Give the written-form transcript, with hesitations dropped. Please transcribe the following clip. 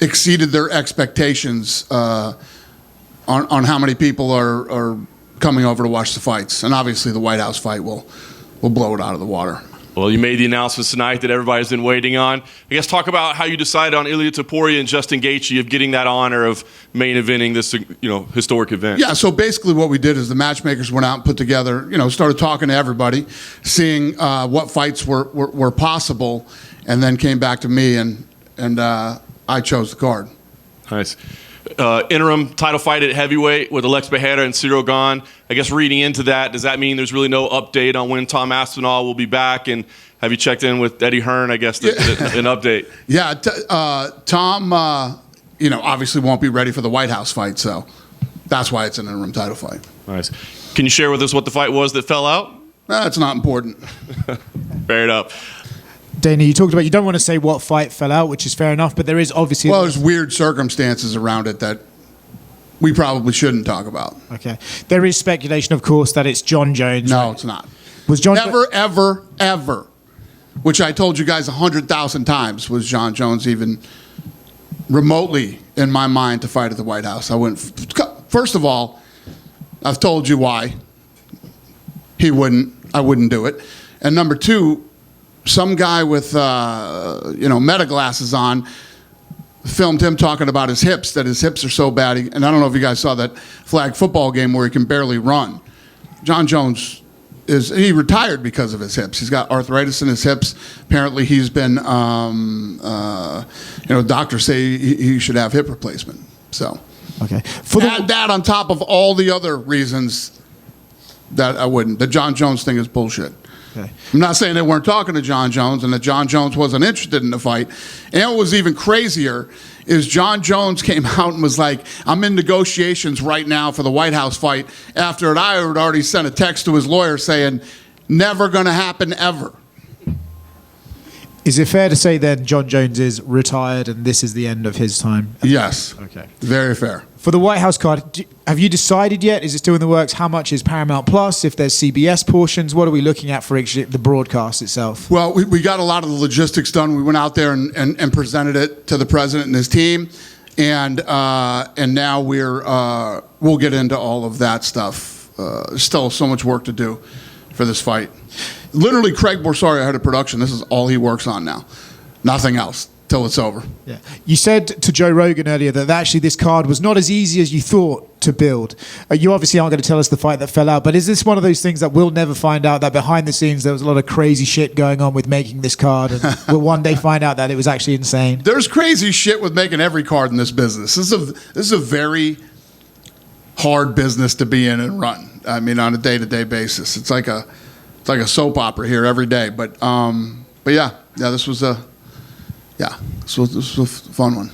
exceeded their expectations on how many people are coming over to watch the fights. And obviously the White House fight will blow it out of the water. Well, you made the announcements tonight that everybody's been waiting on. I guess talk about how you decided on Ilia Topuria and Justin Gaethje of getting that honor of main eventing this, historic event. Yeah, so basically what we did is the matchmakers went out and put together, started talking to everybody, seeing what fights were possible, and then came back to me, and I chose the card. Nice. Interim title fight at heavyweight with Alex Bejeda and Cyril Gane. I guess reading into that, does that mean there's really no update on when Tom Aspinall will be back? And have you checked in with Eddie Hearn, I guess, an update? Yeah, Tom, obviously won't be ready for the White House fight, so that's why it's an interim title fight. Nice. Can you share with us what the fight was that fell out? It's not important. Fair enough. Dana, you talked about you don't want to say what fight fell out, which is fair enough, but there is obviously... Well, there's weird circumstances around it that we probably shouldn't talk about. Okay. There is speculation, of course, that it's Jon Jones. No, it's not. Was Jon Never, ever, which I told you guys 100,000 times, was Jon Jones even remotely in my mind to fight at the White House. I wouldn't... First of all, I've told you why I wouldn't do it. And number two, some guy with, meta glasses on filmed him talking about his hips, that his hips are so bad. And I don't know if you guys saw that flag football game where he can barely run. Jon Jones he retired because of his hips. He's got arthritis in his hips. Apparently he's been, doctors say he should have hip replacement. So okay. Add that on top of all the other reasons that I wouldn't. The Jon Jones thing is bullshit. Okay. I'm not saying they weren't talking to Jon Jones and that Jon Jones wasn't interested in the fight. And what was even crazier is Jon Jones came out and was like, I'm in negotiations right now for the White House fight, after I had already sent a text to his lawyer saying, never going to happen ever. Is it fair to say then Jon Jones is retired and this is the end of his time? Yes. Okay. Very fair. For the White House card, have you decided yet? Is it still in the works? How much is Paramount Plus? If there's CBS portions, what are we looking at for the broadcast itself? Well, we got a lot of the logistics done. We went out there and presented it to the president and his team, and now we'll get into all of that stuff. Still so much work to do for this fight. Literally, Craig Borsari, head of production, this is all he works on now. Nothing else till it's over. Yeah. You said to Joe Rogan earlier that actually this card was not as easy as you thought to build. You obviously aren't going to tell us the fight that fell out, but is this one of those things that we'll never find out, that behind the scenes there was a lot of crazy shit going on with making this card, and we'll one day find out that it was actually insane? There's crazy shit with making every card in this business. This is a very hard business to be in and run. I mean, on a day-to-day basis. It's like a soap opera here every day. But yeah, this was a fun one.